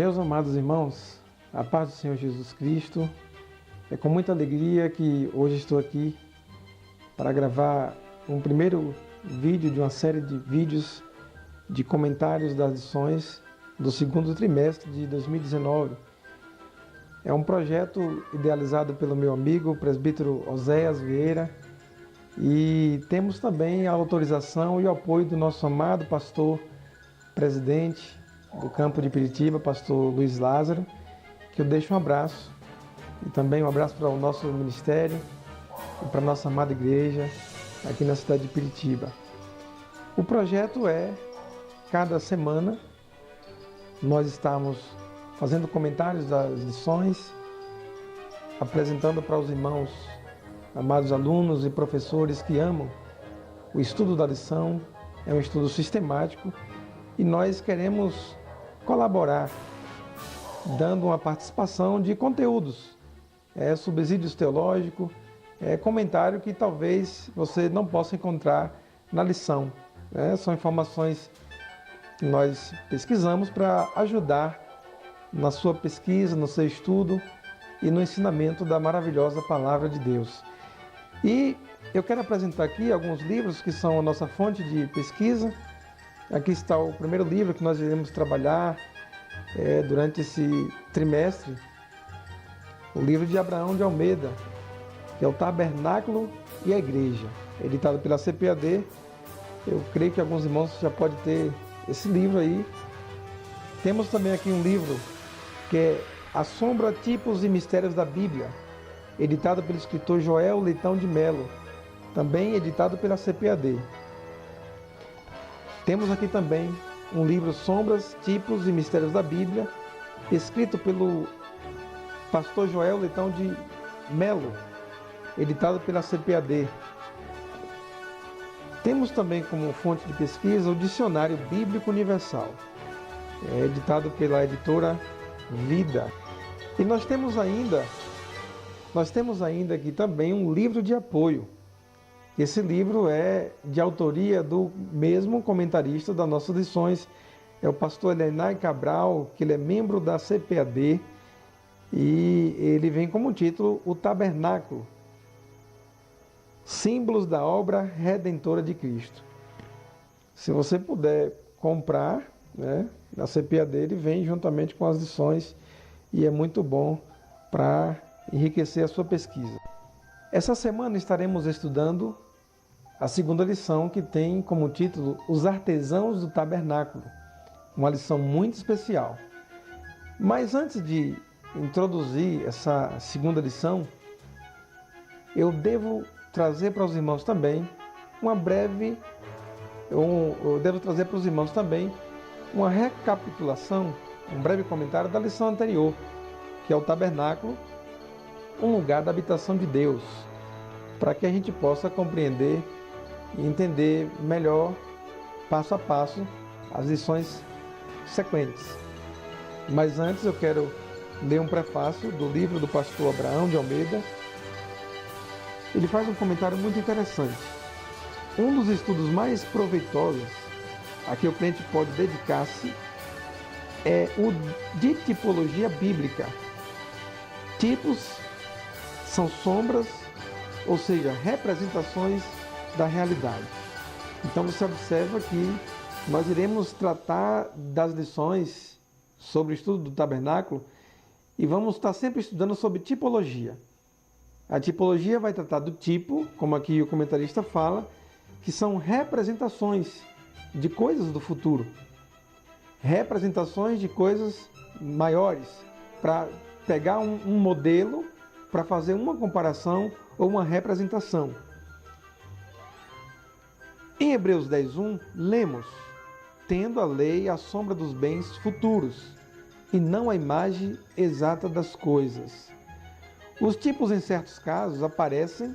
Meus amados irmãos, a paz do Senhor Jesus Cristo, é com muita alegria que hoje estou aqui para gravar um primeiro vídeo de uma série de vídeos de comentários das lições do segundo trimestre de 2019. É um projeto idealizado pelo meu amigo, o presbítero Oséias Vieira, e temos também a autorização e o apoio do nosso amado pastor presidente do campo de Piritiba, pastor Luiz Lázaro, que eu deixo um abraço, e também um abraço para o nosso ministério e para a nossa amada igreja aqui na cidade de Piritiba. O projeto é, cada semana, nós estamos fazendo comentários das lições, apresentando para os irmãos, amados alunos e professores que amam o estudo da lição. É um estudo sistemático e nós queremos colaborar, dando uma participação de conteúdos, subsídios teológicos, comentário que talvez você não possa encontrar na lição. São informações que nós pesquisamos para ajudar na sua pesquisa, no seu estudo e no ensinamento da maravilhosa Palavra de Deus. E eu quero apresentar aqui alguns livros que são a nossa fonte de pesquisa. Aqui está o primeiro livro que nós iremos trabalhar durante esse trimestre, o livro de Abraão de Almeida, que é o Tabernáculo e a Igreja, editado pela CPAD. Eu creio que alguns irmãos já podem ter esse livro aí. Temos também aqui um livro que é A Sombra, Tipos e Mistérios da Bíblia, editado pelo escritor Joel Leitão de Melo, também editado pela CPAD. Temos aqui também um livro Sombras, Tipos e Mistérios da Bíblia, escrito pelo pastor Joel Leitão de Melo, editado pela CPAD. Temos também como fonte de pesquisa o Dicionário Bíblico Universal, editado pela editora Vida. E nós temos ainda aqui também um livro de apoio. Esse livro é de autoria do mesmo comentarista das nossas lições, é o pastor Elenay Cabral, que ele é membro da CPAD, e ele vem como título O Tabernáculo, Símbolos da Obra Redentora de Cristo. Se você puder comprar, na CPAD, ele vem juntamente com as lições e é muito bom para enriquecer a sua pesquisa. Essa semana estaremos estudando a segunda lição, que tem como título Os Artesãos do Tabernáculo, uma lição muito especial. Mas antes de introduzir essa segunda lição, eu devo trazer para os irmãos também uma recapitulação, um breve comentário da lição anterior, que é o tabernáculo, um lugar da habitação de Deus, para que a gente possa compreender e entender melhor, passo a passo, as lições sequentes. Mas antes eu quero ler um prefácio do livro do pastor Abraão de Almeida. Ele faz um comentário muito interessante. Um dos estudos mais proveitosos a que o crente pode dedicar-se é o de tipologia bíblica. Tipos são sombras, ou seja, representações da realidade. Então você observa que nós iremos tratar das lições sobre o estudo do tabernáculo e vamos estar sempre estudando sobre tipologia. A tipologia vai tratar do tipo, como aqui o comentarista fala, que são representações de coisas do futuro, representações de coisas maiores, para pegar um modelo para fazer uma comparação ou uma representação. Em Hebreus 10:1, lemos: tendo a lei a sombra dos bens futuros, e não a imagem exata das coisas. Os tipos, em certos casos, aparecem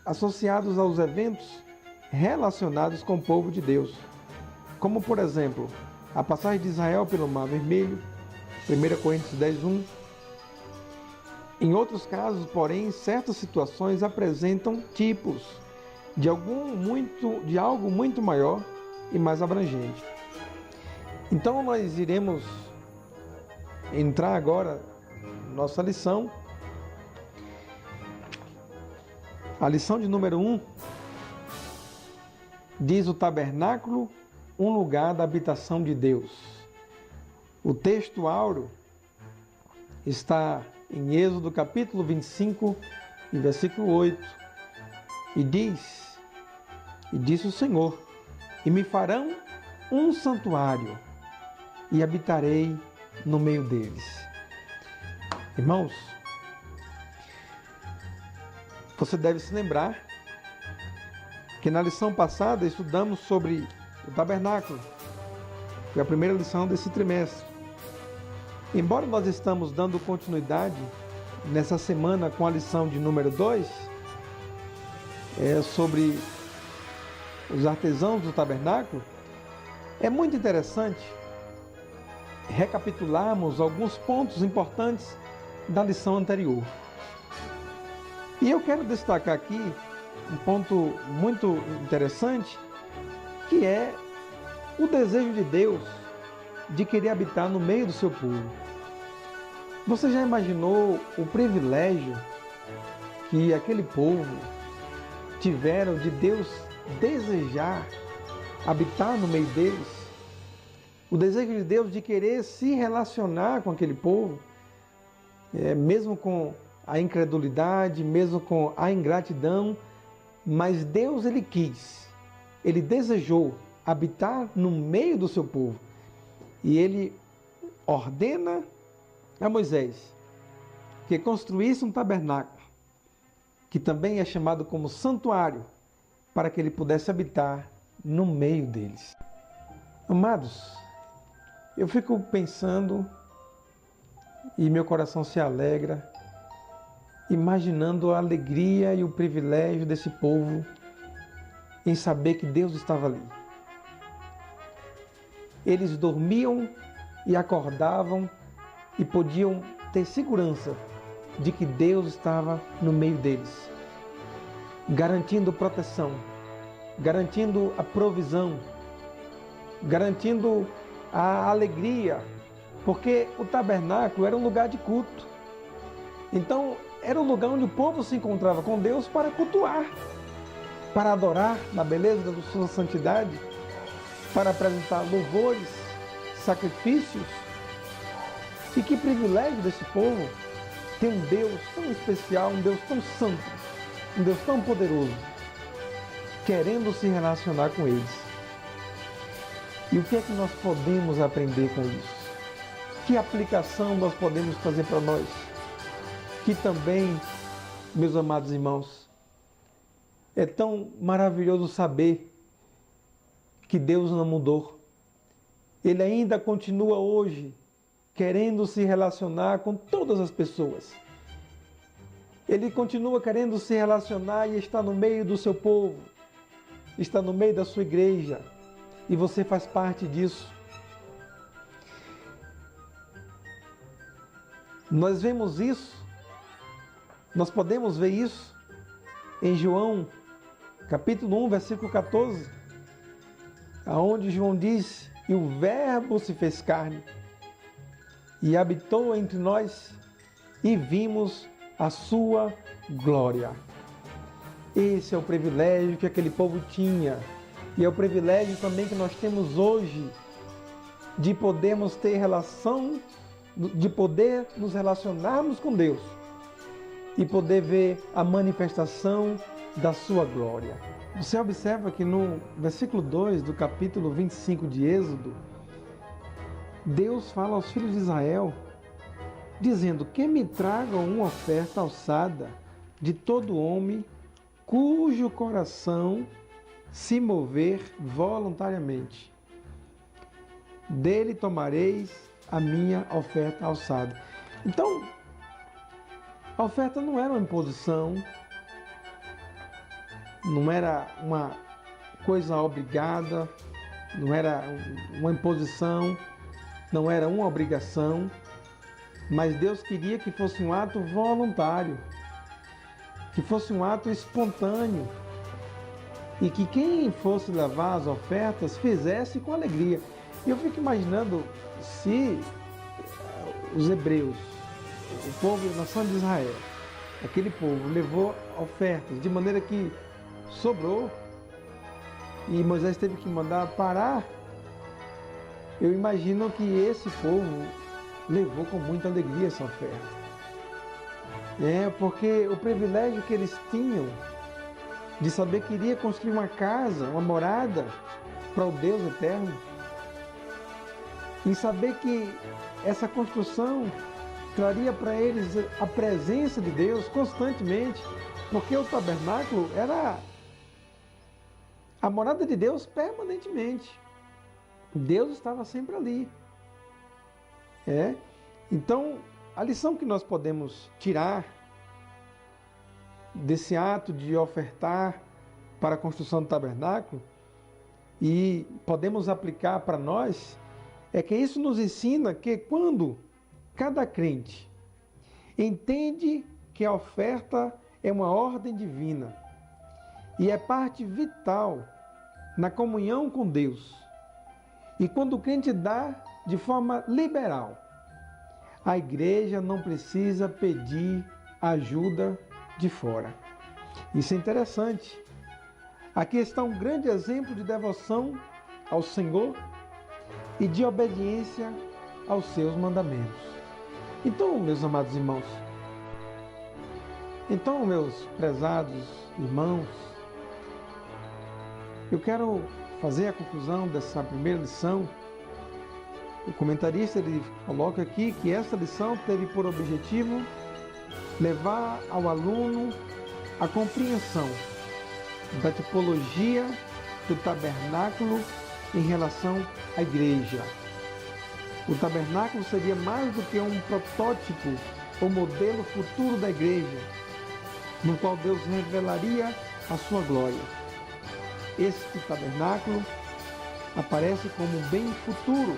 associados aos eventos relacionados com o povo de Deus, como, por exemplo, a passagem de Israel pelo Mar Vermelho, 1 Coríntios 10:1. Em outros casos, porém, certas situações apresentam tipos de algo muito maior e mais abrangente. Então nós iremos entrar agora na nossa lição. A lição de número 1 diz: o tabernáculo, um lugar da habitação de Deus. O texto áureo está em Êxodo capítulo 25, e versículo 8, e disse o Senhor: e me farão um santuário, e habitarei no meio deles. Irmãos, você deve se lembrar que na lição passada estudamos sobre o tabernáculo. Foi a primeira lição desse trimestre. Embora nós estamos dando continuidade nessa semana com a lição de número 2, sobre os artesãos do tabernáculo, é muito interessante recapitularmos alguns pontos importantes da lição anterior. E eu quero destacar aqui um ponto muito interessante, que é o desejo de Deus de querer habitar no meio do seu povo. Você já imaginou o privilégio que aquele povo tiveram de Deus desejar habitar no meio deles? O desejo de Deus de querer se relacionar com aquele povo, mesmo com a incredulidade, mesmo com a ingratidão, mas Deus, Ele quis, Ele desejou habitar no meio do seu povo. E Ele ordena a Moisés que construísse um tabernáculo, que também é chamado como santuário, para que ele pudesse habitar no meio deles. Amados, eu fico pensando e meu coração se alegra, imaginando a alegria e o privilégio desse povo em saber que Deus estava ali. Eles dormiam e acordavam e podiam ter segurança de que Deus estava no meio deles, garantindo proteção, garantindo a provisão, garantindo a alegria, porque o tabernáculo era um lugar de culto. Então, era um lugar onde o povo se encontrava com Deus para cultuar, para adorar na beleza da sua santidade, para apresentar louvores, sacrifícios. E que privilégio desse povo ter um Deus tão especial, um Deus tão santo, um Deus tão poderoso, querendo se relacionar com eles. E o que é que nós podemos aprender com isso? Que aplicação nós podemos fazer para nós? Que também, meus amados irmãos, é tão maravilhoso saber que Deus não mudou. Ele ainda continua hoje querendo se relacionar com todas as pessoas. Ele continua querendo se relacionar e está no meio do seu povo, está no meio da sua igreja, e você faz parte disso. Nós vemos isso, nós podemos ver isso em João, capítulo 1, versículo 14, aonde João diz: e o Verbo se fez carne e habitou entre nós, e vimos a sua glória. Esse é o privilégio que aquele povo tinha, e é o privilégio também que nós temos hoje, de podermos ter relação, de poder nos relacionarmos com Deus e poder ver a manifestação da sua glória. Você observa que no versículo 2 do capítulo 25 de Êxodo, Deus fala aos filhos de Israel, dizendo: que me tragam uma oferta alçada de todo homem cujo coração se mover voluntariamente. Dele tomareis a minha oferta alçada. Então, a oferta não era uma imposição, não era uma coisa obrigada, não era uma imposição, não era uma obrigação, mas Deus queria que fosse um ato voluntário, que fosse um ato espontâneo, e que quem fosse levar as ofertas fizesse com alegria. E eu fico imaginando se os hebreus, o povo, a nação de Israel, aquele povo levou ofertas de maneira que sobrou e Moisés teve que mandar parar. Eu imagino que esse povo levou com muita alegria essa oferta. Porque o privilégio que eles tinham de saber que iria construir uma casa, uma morada para o Deus eterno, em saber que essa construção traria para eles a presença de Deus constantemente, porque o tabernáculo era a morada de Deus permanentemente. Deus estava sempre ali. Então, a lição que nós podemos tirar desse ato de ofertar para a construção do tabernáculo e podemos aplicar para nós é que isso nos ensina que quando cada crente entende que a oferta é uma ordem divina e é parte vital na comunhão com Deus, e quando o crente dá de forma liberal, a igreja não precisa pedir ajuda de fora. Isso é interessante. Aqui está um grande exemplo de devoção ao Senhor e de obediência aos seus mandamentos. Então, meus amados irmãos, meus prezados irmãos, eu quero fazer a conclusão dessa primeira lição. O comentarista ele coloca aqui que essa lição teve por objetivo levar ao aluno a compreensão da tipologia do tabernáculo em relação à igreja. O tabernáculo seria mais do que um protótipo ou modelo futuro da igreja, no qual Deus revelaria a sua glória. Este tabernáculo aparece como bem futuro,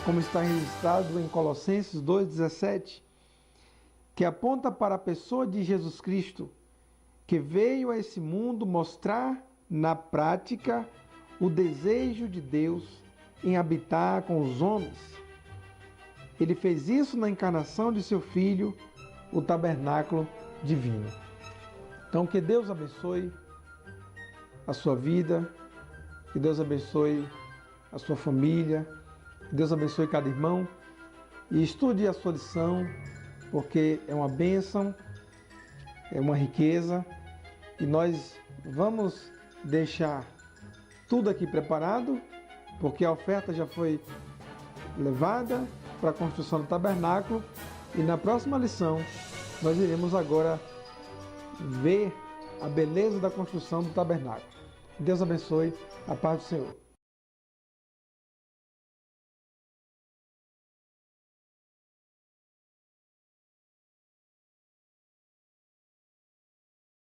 como está registrado em Colossenses 2,17, que aponta para a pessoa de Jesus Cristo, que veio a esse mundo mostrar na prática o desejo de Deus em habitar com os homens. Ele fez isso na encarnação de seu Filho, o tabernáculo divino. Então, que Deus abençoe a sua vida, que Deus abençoe a sua família, que Deus abençoe cada irmão e estude a sua lição, porque é uma bênção, é uma riqueza e nós vamos deixar tudo aqui preparado, porque a oferta já foi levada para a construção do tabernáculo e na próxima lição nós iremos agora ver a beleza da construção do tabernáculo. Deus abençoe, a paz do Senhor.